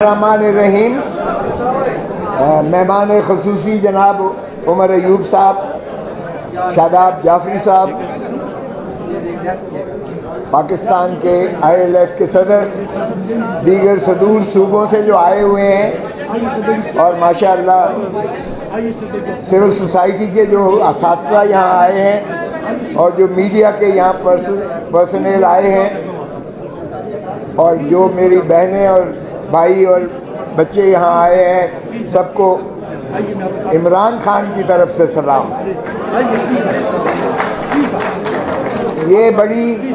الرحمن الرحیم. مہمان خصوصی جناب عمر ایوب صاحب، شاداب جعفری صاحب، پاکستان کے ILF کے صدر، دیگر صدور صوبوں سے جو آئے ہوئے ہیں، اور ماشاءاللہ سول سوسائٹی کے جو اساتذہ یہاں آئے ہیں، اور جو میڈیا کے یہاں پرسنل آئے ہیں، اور جو میری بہنیں اور بھائی اور بچے یہاں آئے ہیں، سب کو عمران خان کی طرف سے سلام. یہ بڑی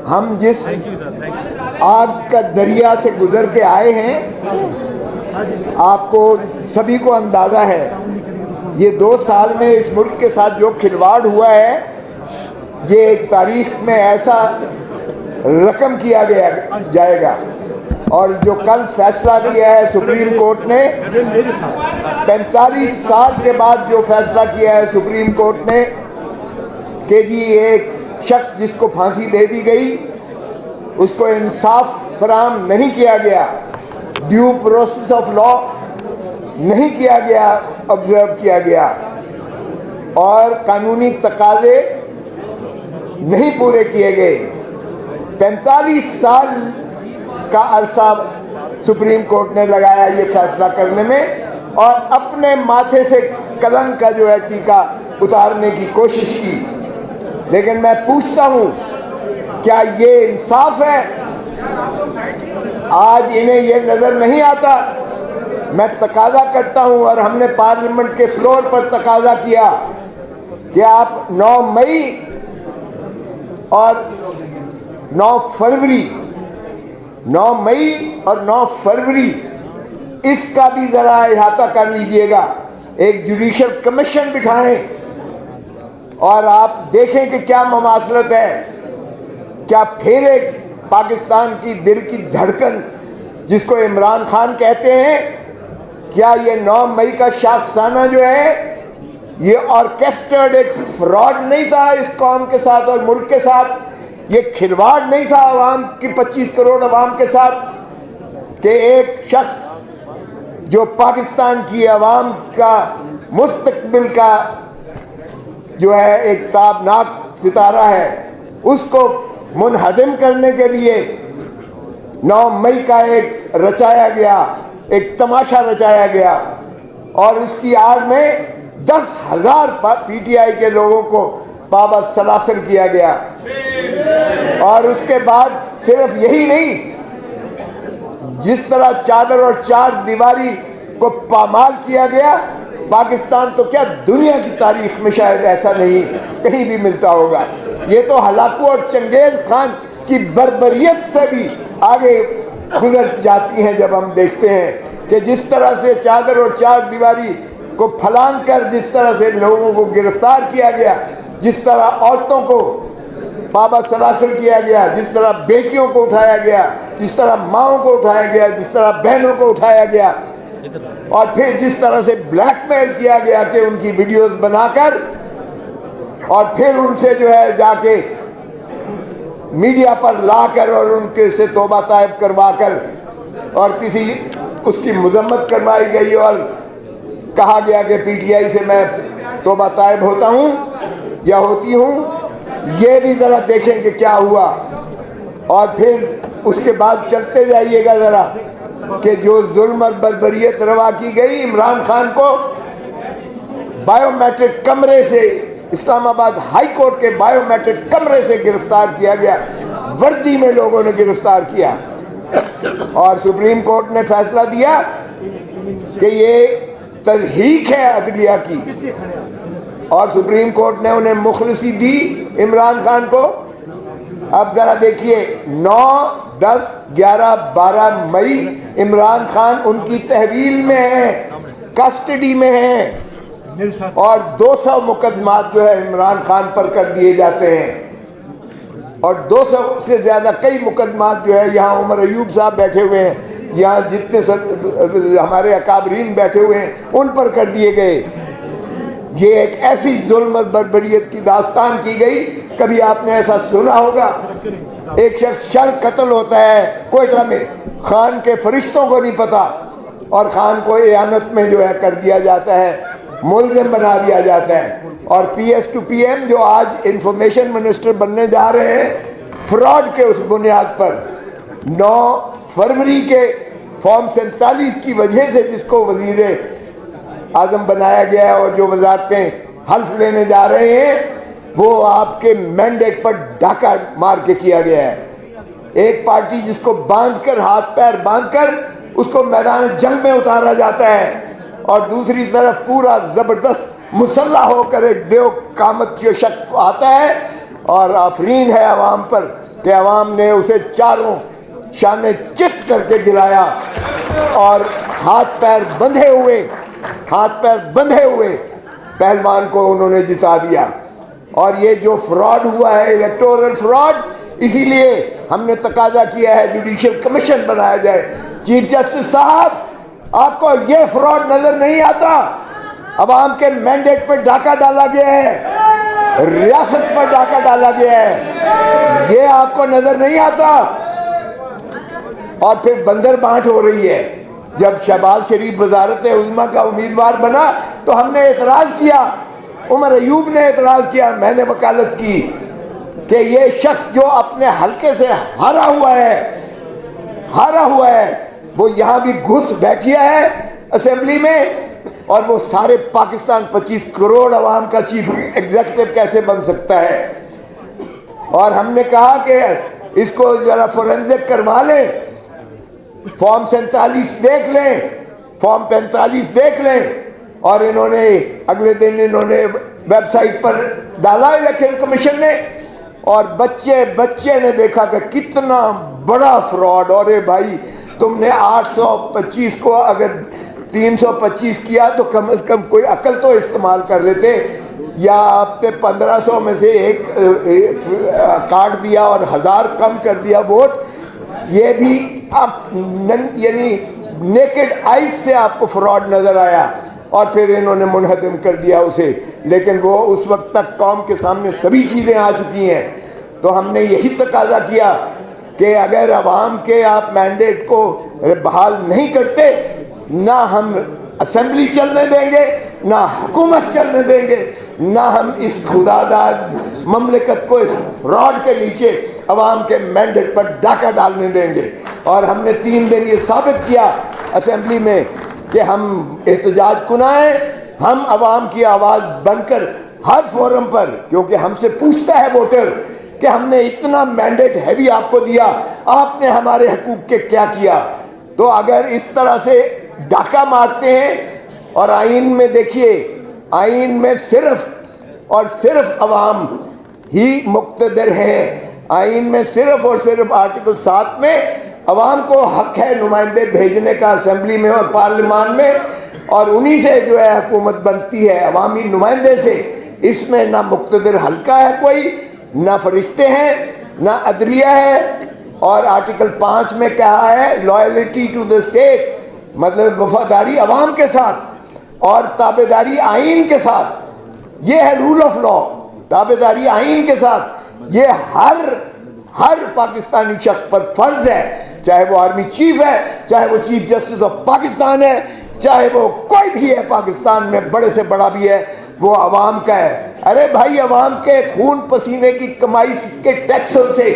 ہم جس آگ کا دریا سے گزر کے آئے ہیں، آپ کو سبھی کو اندازہ ہے یہ 2 سال میں اس ملک کے ساتھ جو کھلواڑ ہوا ہے، یہ ایک تاریخ میں ایسا رقم کیا جائے گا. اور جو کل فیصلہ کیا ہے سپریم کورٹ نے، 45 سال کے بعد جو فیصلہ کیا ہے سپریم کورٹ نے کہ جی ایک شخص جس کو پھانسی دے دی گئی، اس کو انصاف فراہم نہیں کیا گیا، ڈیو پروسیس آف لا نہیں کیا گیا، آبزرو کیا گیا، اور قانونی تقاضے نہیں پورے کیے گئے. 45 سال کا عرصہ سپریم کورٹ نے لگایا یہ فیصلہ کرنے میں، اور اپنے ماتھے سے قلم کا جو ہے ٹیکا اتارنے کی کوشش کی. لیکن میں پوچھتا ہوں، کیا یہ انصاف ہے؟ آج انہیں یہ نظر نہیں آتا. میں تقاضا کرتا ہوں، اور ہم نے پارلیمنٹ کے فلور پر تقاضا کیا کہ آپ 9 مئی اور 9 فروری 9 مئی اور 9 فروری اس کا بھی ذرا احاطہ کر لیجئے گا. ایک جوڈیشل کمیشن بٹھائیں اور آپ دیکھیں کہ کیا مماثلت ہے. کیا پھر ایک پاکستان کی دل کی دھڑکن جس کو عمران خان کہتے ہیں، کیا یہ 9 مئی کا شاخسانہ جو ہے یہ آرکیسٹرڈ ایک فراڈ نہیں تھا اس قوم کے ساتھ اور ملک کے ساتھ؟ یہ کھلواڑ نہیں تھا عوام کی 25 کروڑ عوام کے ساتھ، کہ ایک شخص جو پاکستان کی عوام کا مستقبل کا جو ہے ایک تابناک ستارہ ہے، اس کو منہدم کرنے کے لیے 9 مئی کا ایک رچایا گیا، ایک تماشا رچایا گیا، اور اس کی آڑ میں 10,000 PTI کے لوگوں کو پابند سلاسل کیا گیا. اور اس کے بعد صرف یہی نہیں، جس طرح چادر اور 4 دیواری کو پامال کیا گیا، پاکستان تو کیا دنیا کی تاریخ میں شاید ایسا نہیں کہیں بھی ملتا ہوگا. یہ تو ہلاکو اور چنگیز خان کی بربریت سے بھی آگے گزر جاتی ہیں جب ہم دیکھتے ہیں کہ جس طرح سے چادر اور 4 دیواری کو پھلانگ کر جس طرح سے لوگوں کو گرفتار کیا گیا، جس طرح عورتوں کو پابند سلاسل کیا گیا، جس طرح بیٹیوں کو اٹھایا گیا، جس طرح ماؤں کو اٹھایا گیا، جس طرح بہنوں کو اٹھایا گیا، اور پھر جس طرح سے بلیک میل کیا گیا کہ ان کی ویڈیوز بنا کر، اور پھر ان سے جو ہے جا کے میڈیا پر لا کر اور ان کے سے توبہ طائب کروا کر، اور کسی اس کی مذمت کروائی گئی اور کہا گیا کہ PTI سے میں توبہ طائب ہوتا ہوں یا ہوتی ہوں. یہ بھی ذرا دیکھیں کہ کیا ہوا. اور پھر اس کے بعد چلتے جائیے گا ذرا کہ جو ظلم اور بربریت روا کی گئی، عمران خان کو بائیو میٹرک کمرے سے، اسلام آباد ہائی کورٹ کے بائیو میٹرک کمرے سے گرفتار کیا گیا، وردی میں لوگوں نے گرفتار کیا، اور سپریم کورٹ نے فیصلہ دیا کہ یہ تضحیک ہے عدلیہ کی، اور سپریم کورٹ نے انہیں مخلصی دی عمران خان کو. اب ذرا دیکھیے 9، 10، 11، 12 مئی عمران خان ان کی تحویل میں ہیں، کسٹڈی میں ہیں، اور 200 مقدمات جو ہے عمران خان پر کر دیے جاتے ہیں، اور 200 سے زیادہ کئی مقدمات جو ہے یہاں عمر ایوب صاحب بیٹھے ہوئے ہیں، یہاں جتنے ہمارے اکابرین بیٹھے ہوئے ہیں ان پر کر دیے گئے. یہ ایک ایسی ظلم اور بربریت کی داستان کی گئی. کبھی آپ نے ایسا سنا ہوگا؟ ایک شخص شر قتل ہوتا ہے کوئٹہ میں، خان کے فرشتوں کو نہیں پتہ، اور خان کو اعانت میں جو ہے کر دیا جاتا ہے، ملزم بنا دیا جاتا ہے۔ اور P S to P M جو آج انفارمیشن منسٹر بننے جا رہے ہیں، فراڈ کے اس بنیاد پر 9 فروری کے فارم 47 کی وجہ سے جس کو وزیر اعظم بنایا گیا ہے اور جو وزارتیں حلف لینے جا رہے ہیں، وہ آپ کے مینڈیٹ پر ڈاکہ مار کے کیا گیا ہے۔ ایک پارٹی جس کو باندھ کر، ہاتھ پیر باندھ کر اس کو میدان جنگ میں اتارا جاتا ہے، اور دوسری طرف پورا زبردست مسلح ہو کر ایک دیو قامت جو شخص آتا ہے، اور آفرین ہے عوام پر کہ عوام نے اسے چاروں شانے چت کر کے گرایا، اور ہاتھ پیر بندھے ہوئے پہلوان کو انہوں نے جتا دیا۔ اور یہ جو فراڈ ہوا ہے، الیکٹورل فراڈ، اسی لیے ہم نے تقاضا کیا ہے جوڈیشل کمیشن بنایا جائے۔ چیف جسٹس صاحب، آپ کو یہ فراڈ نظر نہیں آتا؟ عوام کے مینڈیٹ پر ڈاکہ ڈالا گیا ہے، ریاست پر ڈاکہ ڈالا گیا ہے، یہ آپ کو نظر نہیں آتا؟ اور پھر بندر بانٹ ہو رہی ہے۔ جب شہباز شریف وزارت عظمیٰ کا امیدوار بنا تو ہم نے اعتراض کیا، عمر ایوب نے اعتراض کیا، میں نے وکالت کی کہ یہ شخص جو اپنے حلقے سے ہارا ہوا ہے وہ یہاں بھی گھس بیٹھیا ہے اسمبلی میں، اور وہ سارے پاکستان 25 کروڑ عوام کا چیف ایگزیکٹو کیسے بن سکتا ہے؟ اور ہم نے کہا کہ اس کو ذرا فورنزک کروا لیں، فارم 47 دیکھ لیں، فارم 45 دیکھ لیں، اور انہوں نے اگلے دن ویب سائٹ پر ڈالا الیکشن کمیشن نے، اور بچے نے دیکھا کہ کتنا بڑا فراڈ۔ اور بھائی، تم نے 825 کو اگر 325 کیا تو کم از کم کوئی عقل تو استعمال کر لیتے، یا آپ نے 1500 میں سے ایک کاٹ دیا اور 1000 کم کر دیا ووٹ۔ یہ بھی یعنی نیکڈ آئیز سے آپ کو فراڈ نظر آیا، اور پھر انہوں نے منہدم کر دیا اسے، لیکن وہ اس وقت تک قوم کے سامنے سبھی چیزیں آ چکی ہیں۔ تو ہم نے یہی تقاضا کیا کہ اگر عوام کے آپ مینڈیٹ کو بحال نہیں کرتے، نہ ہم اسمبلی چلنے دیں گے، نہ حکومت چلنے دیں گے، نہ ہم اس خداداد مملکت کو اس فراڈ کے نیچے عوام کے مینڈیٹ پر ڈاکہ ڈالنے دیں گے۔ اور ہم نے 3 دن یہ ثابت کیا اسمبلی میں کہ ہم احتجاج کنائیں، ہم عوام کی آواز بن کر ہر فورم پر، کیونکہ ہم سے پوچھتا ہے ووٹر کہ ہم نے اتنا مینڈیٹ ہیوی آپ کو دیا، آپ نے ہمارے حقوق کے کیا کیا؟ تو اگر اس طرح سے ڈاکہ مارتے ہیں، اور آئین میں دیکھیے، آئین میں صرف اور صرف عوام ہی مقتدر ہیں۔ آئین میں صرف اور صرف آرٹیکل 7 میں عوام کو حق ہے نمائندے بھیجنے کا اسمبلی میں اور پارلیمان میں، اور انہی سے جو ہے حکومت بنتی ہے، عوامی نمائندے سے۔ اس میں نہ مقتدر حلقہ ہے کوئی، نہ فرشتے ہیں، نہ عدلیہ ہے۔ اور آرٹیکل 5 میں کہا ہے لائلٹی ٹو دا اسٹیٹ، مطلب وفاداری عوام کے ساتھ اور تابعداری آئین کے ساتھ۔ یہ ہے رول آف لا، تابعداری آئین کے ساتھ۔ یہ ہر پاکستانی شخص پر فرض ہے، چاہے وہ آرمی چیف ہے، چاہے وہ چیف جسٹس آف پاکستان ہے، چاہے وہ کوئی بھی ہے پاکستان میں، بڑے سے بڑا بھی ہے، وہ عوام کا ہے۔ ارے بھائی، عوام کے خون پسینے کی کمائی کے ٹیکسوں سے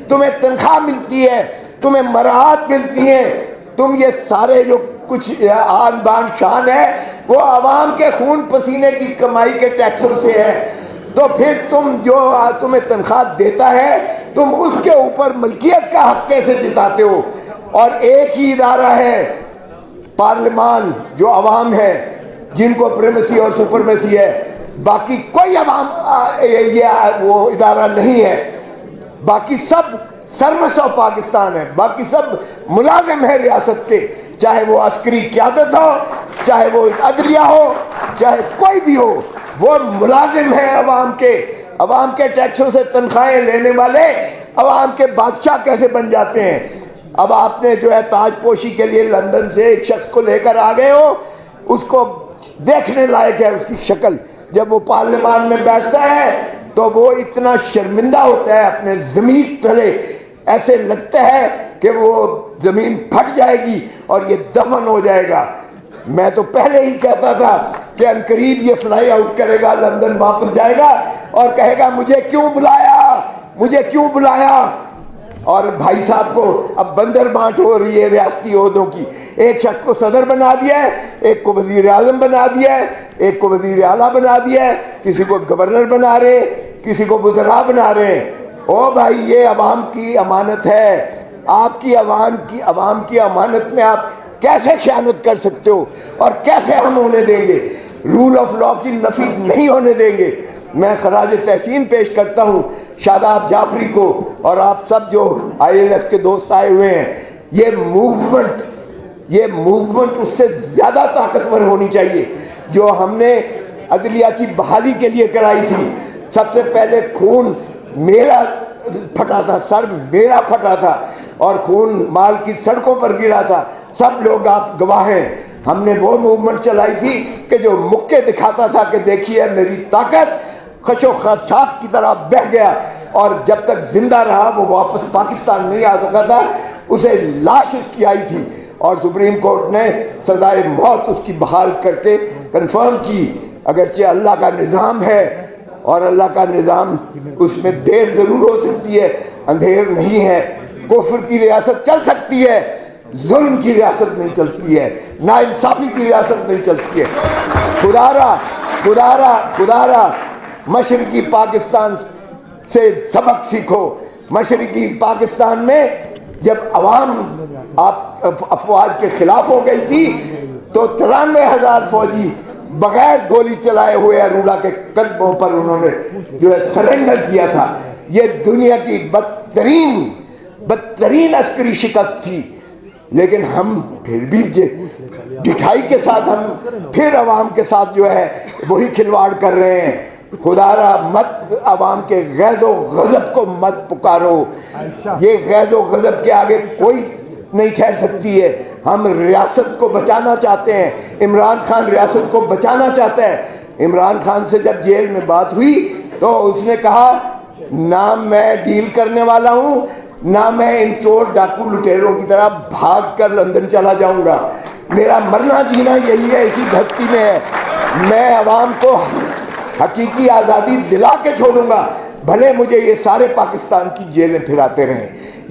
تمہیں تنخواہ ملتی ہے، تمہیں مراعات ملتی ہیں، تم یہ سارے جو کچھ آن بان شان ہے وہ عوام کے خون پسینے کی کمائی کے ٹیکسوں سے ہے۔ تو پھر تم جو تمہیں تنخواہ دیتا ہے، تم اس کے اوپر ملکیت کا حق کیسے جتاتے ہو؟ اور ایک ہی ادارہ ہے پارلیمان جو عوام ہے، جن کو پریمیسی اور سپرمیسی ہے، باقی کوئی عوام یہ وہ ادارہ نہیں ہے۔ باقی سب سروس آف پاکستان ہے، باقی سب ملازم ہے ریاست کے، چاہے وہ عسکری قیادت ہو، چاہے وہ عدلیہ ہو، چاہے کوئی بھی ہو، وہ ملازم ہیں عوام کے ٹیکسوں سے تنخواہیں لینے والے عوام کے بادشاہ کیسے بن جاتے ہیں؟ اب آپ نے جو ہے تاج پوشی کے لیے لندن سے ایک شخص کو لے کر آ گئے ہو، اس کو دیکھنے لائق ہے اس کی شکل، جب وہ پارلیمان میں بیٹھتا ہے تو وہ اتنا شرمندہ ہوتا ہے اپنے ضمیر تلے، ایسے لگتا ہے کہ وہ زمین پھٹ جائے گی اور یہ دفن ہو جائے گا. میں تو پہلے ہی کہتا تھا کہ عنقریب یہ فلائی آؤٹ کرے گا, لندن واپس جائے گا اور کہے گا مجھے کیوں بلایا, مجھے کیوں بلایا. اور بھائی صاحب کو اب بندر بانٹ ہو رہی ہے ریاستی عہدوں کی. ایک شخص کو صدر بنا دیا ہے, ایک کو وزیر اعظم بنا دیا ہے, ایک کو وزیر اعلیٰ بنا دیا ہے, کسی کو گورنر بنا رہے ہیں, کسی کو وزراء بنا رہے ہیں. او بھائی, یہ عوام کی امانت ہے. آپ کی عوام کی امانت میں آپ کیسے خیانت کر سکتے ہو, اور کیسے ہم ہونے دیں گے؟ رول آف لا کی نفی نہیں ہونے دیں گے. میں خراج تحسین پیش کرتا ہوں شاداب جعفری کو اور آپ سب جو ILF کے دوست آئے ہوئے ہیں. یہ موومنٹ اس سے زیادہ طاقتور ہونی چاہیے جو ہم نے عدلیہ کی بحالی کے لیے کرائی تھی. سب سے پہلے خون میرا پھٹا تھا, سر میرا پھٹا تھا, اور خون مال کی سڑکوں پر گرا تھا. سب لوگ آپ گواہ ہیں. ہم نے وہ موومنٹ چلائی تھی کہ جو مکے دکھاتا تھا کہ دیکھیے میری طاقت, خش و خاشاک کی طرح بہہ گیا, اور جب تک زندہ رہا وہ واپس پاکستان نہیں آ سکا تھا. اسے لاش اس کی آئی تھی اور سپریم کورٹ نے سزائے موت اس کی بحال کر کے کنفرم کی. اگرچہ اللہ کا نظام ہے اور اللہ کا نظام, اس میں دیر ضرور ہو سکتی ہے, اندھیر نہیں ہے. کفر کی ریاست چل سکتی ہے, ظلم کی ریاست نہیں چلتی ہے, ناانصافی کی ریاست نہیں چلتی ہے. خدا را مشرقی پاکستان سے سبق سیکھو. مشرقی پاکستان میں جب عوام افواج کے خلاف ہو گئی تھی تو 93,000 فوجی بغیر گولی چلائے ہوئے ارولہ کے قدموں پر انہوں نے جو ہے سرنڈر کیا تھا. یہ دنیا کی بدترین عسکری شکست تھی, لیکن ہم پھر بھی ڈٹھائی کے ساتھ ہم پھر عوام کے ساتھ جو ہے وہی کھلواڑ کر رہے ہیں. خدا را مت عوام کے غیظ و غضب کو مت پکارو. یہ غیظ و غضب کے آگے کوئی نہیں ٹھہر سکتی ہے. ہم ریاست کو بچانا چاہتے ہیں. عمران خان ریاست کو بچانا چاہتا ہے. عمران خان سے جب جیل میں بات ہوئی تو اس نے کہا نہ میں ڈیل کرنے والا ہوں, نہ میں ان چور ڈاکو لٹیروں کی طرح بھاگ کر لندن چلا جاؤں گا. میرا مرنا جینا یہی ہے, اسی دھرتی میں ہے. میں عوام کو حقیقی آزادی دلا کے چھوڑوں گا, بھلے مجھے یہ سارے پاکستان کی جیلیں پھراتے رہیں.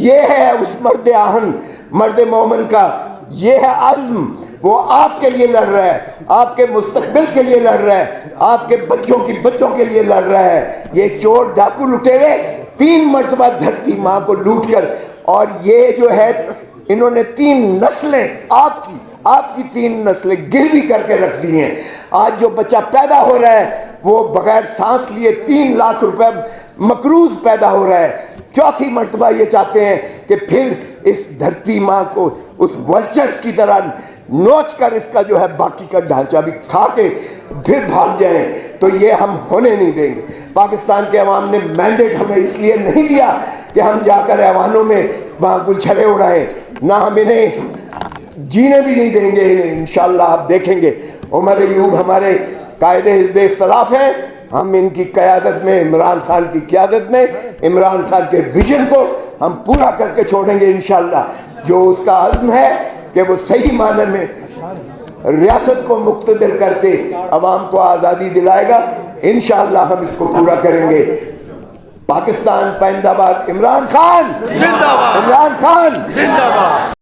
یہ ہے اس مرد آہن, مرد مومن کا یہ ہے عزم. وہ آپ کے لیے لڑ رہا ہے, آپ کے مستقبل کے لیے لڑ رہا ہے, آپ کے بچوں کے لیے لڑ رہا ہے. یہ چور ڈاکو لٹیرے 3 مرتبہ دھرتی ماں کو لوٹ کر, اور یہ جو ہے انہوں نے 3 نسلیں آپ کی 3 نسلیں گروی کر کے رکھ دی ہیں. آج جو بچہ پیدا ہو رہا ہے وہ بغیر سانس لیے 3 لاکھ روپے مقروض پیدا ہو رہا ہے. 4تھی مرتبہ یہ چاہتے ہیں کہ پھر اس دھرتی ماں کو اس ولچرز کی طرح نوچ کر اس کا جو ہے باقی کا ڈھانچہ بھی کھا کے پھر بھاگ جائیں. تو یہ ہم ہونے نہیں دیں گے. پاکستان کے عوام نے مینڈیٹ ہمیں اس لیے نہیں دیا کہ ہم جا کر ایوانوں میں وہاں گلچھرے اڑائیں, نہ ہم انہیں جینے بھی نہیں دیں گے. انہیں انشاءاللہ آپ دیکھیں گے. عمر ایوب ہمارے قائد حزب اختلاف ہیں. ہم ان کی قیادت میں, عمران خان کی قیادت میں, عمران خان کے ویژن کو ہم پورا کر کے چھوڑیں گے انشاءاللہ. جو اس کا عزم ہے کہ وہ صحیح معنی میں ریاست کو مقتدر کر کے عوام کو آزادی دلائے گا, انشاءاللہ ہم اس کو پورا کریں گے. پاکستان پائندہ باد. عمران خان زندہ باد. عمران خان زندہ باد.